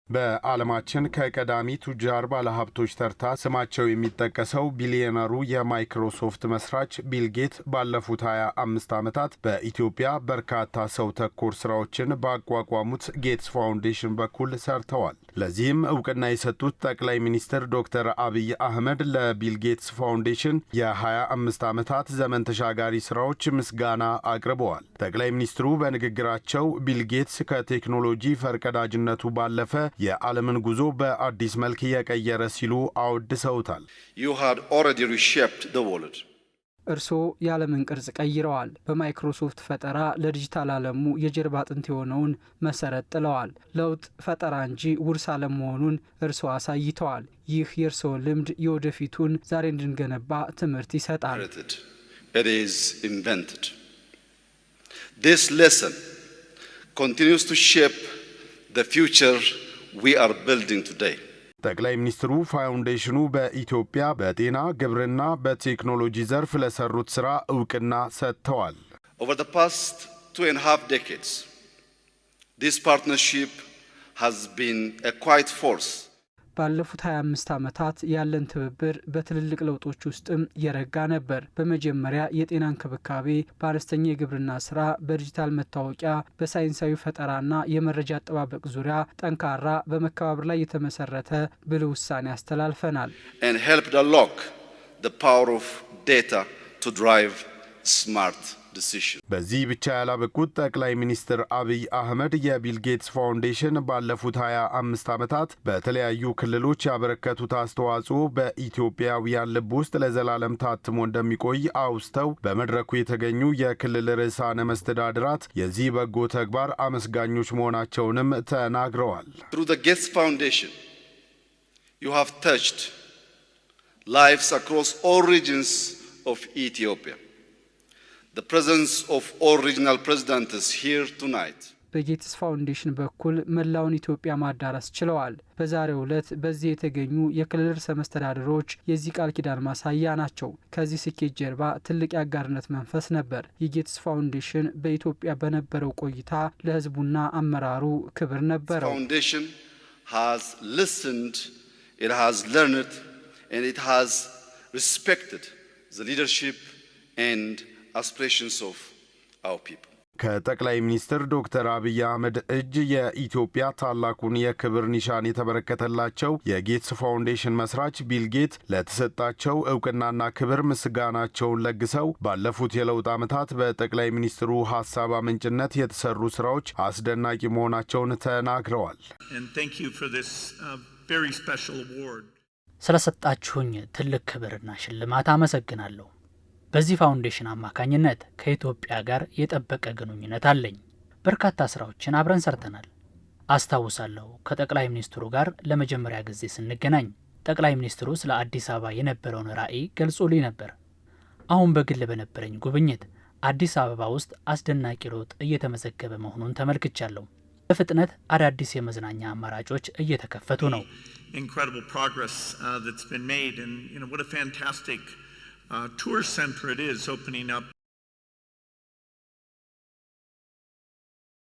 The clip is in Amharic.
በዓለማችን ከቀዳሚ ቱጃር ባለሀብቶች ተርታ ስማቸው የሚጠቀሰው ቢሊዮነሩ የማይክሮሶፍት መስራች ቢል ጌት ባለፉት 25 ዓመታት በኢትዮጵያ በርካታ ሰው ተኮር ስራዎችን ባቋቋሙት ጌትስ ፋውንዴሽን በኩል ሰርተዋል። ለዚህም እውቅና የሰጡት ጠቅላይ ሚኒስትር ዶክተር አብይ አህመድ ለቢል ጌትስ ፋውንዴሽን የ25 ዓመታት ዘመን ተሻጋሪ ስራዎች ምስጋና አቅርበዋል። ጠቅላይ ሚኒስትሩ በንግግራቸው ቢል ጌትስ ከቴክኖሎጂ ፈርቀዳጅነቱ ባለፈ የዓለምን ጉዞ በአዲስ መልክ የቀየረ ሲሉ አወድሰውታል። እርስዎ የዓለምን ቅርጽ ቀይረዋል። በማይክሮሶፍት ፈጠራ ለዲጂታል ዓለሙ የጀርባ አጥንት የሆነውን መሰረት ጥለዋል። ለውጥ ፈጠራ እንጂ ውርስ አለመሆኑን እርስዎ አሳይተዋል። ይህ የእርስዎ ልምድ የወደፊቱን ዛሬ እንድንገነባ ትምህርት ይሰጣል። This lesson continues to shape the future we are building today. ጠቅላይ ሚኒስትሩ ፋውንዴሽኑ በኢትዮጵያ በጤና፣ ግብርና፣ በቴክኖሎጂ ዘርፍ ለሰሩት ስራ እውቅና ሰጥተዋል። Over the past 2.5 decades, this partnership has been a quiet force. ባለፉት 25 ዓመታት ያለን ትብብር በትልልቅ ለውጦች ውስጥም የረጋ ነበር። በመጀመሪያ የጤና እንክብካቤ፣ በአነስተኛ የግብርና ስራ፣ በዲጂታል መታወቂያ፣ በሳይንሳዊ ፈጠራና የመረጃ አጠባበቅ ዙሪያ ጠንካራ በመከባበር ላይ የተመሰረተ ብልህ ውሳኔ አስተላልፈናል። And helped unlock the power of data to drive smart decisions. በዚህ ብቻ ያላበቁት ጠቅላይ ሚኒስትር አብይ አህመድ የቢል ጌትስ ፋውንዴሽን ባለፉት 25 ዓመታት በተለያዩ ክልሎች ያበረከቱት አስተዋጽኦ በኢትዮጵያውያን ልብ ውስጥ ለዘላለም ታትሞ እንደሚቆይ አውስተው በመድረኩ የተገኙ የክልል ርዕሳነ መስተዳድራት የዚህ በጎ ተግባር አመስጋኞች መሆናቸውንም ተናግረዋል። Through the Gates Foundation, you have touched lives across all regions of Ethiopia. The presence of all regional presidents here tonight. በጌትስ ፋውንዴሽን በኩል መላውን ኢትዮጵያ ማዳረስ ችለዋል። በዛሬው ዕለት በዚህ የተገኙ የክልል ርዕሰ መስተዳድሮች የዚህ ቃል ኪዳን ማሳያ ናቸው። ከዚህ ስኬት ጀርባ ትልቅ የአጋርነት መንፈስ ነበር። የጌትስ ፋውንዴሽን በኢትዮጵያ በነበረው ቆይታ ለሕዝቡና አመራሩ ክብር ነበረው። Foundation has listened, it has learned, and it has respected the leadership and aspirations of our people. ከጠቅላይ ሚኒስትር ዶክተር አብይ አህመድ እጅ የኢትዮጵያ ታላቁን የክብር ኒሻን የተበረከተላቸው የጌትስ ፋውንዴሽን መስራች ቢል ጌት ለተሰጣቸው እውቅናና ክብር ምስጋናቸውን ለግሰው ባለፉት የለውጥ ዓመታት በጠቅላይ ሚኒስትሩ ሐሳብ አመንጭነት የተሰሩ ስራዎች አስደናቂ መሆናቸውን ተናግረዋል። ስለሰጣችሁኝ ትልቅ ክብርና ሽልማት አመሰግናለሁ። በዚህ ፋውንዴሽን አማካኝነት ከኢትዮጵያ ጋር የጠበቀ ግንኙነት አለኝ። በርካታ ስራዎችን አብረን ሰርተናል። አስታውሳለሁ ከጠቅላይ ሚኒስትሩ ጋር ለመጀመሪያ ጊዜ ስንገናኝ ጠቅላይ ሚኒስትሩ ስለ አዲስ አበባ የነበረውን ራዕይ ገልጾልኝ ነበር። አሁን በግል በነበረኝ ጉብኝት አዲስ አበባ ውስጥ አስደናቂ ለውጥ እየተመዘገበ መሆኑን ተመልክቻለሁ። በፍጥነት አዳዲስ የመዝናኛ አማራጮች እየተከፈቱ ነው። Incredible progress that's been made and what a fantastic tour center it is opening up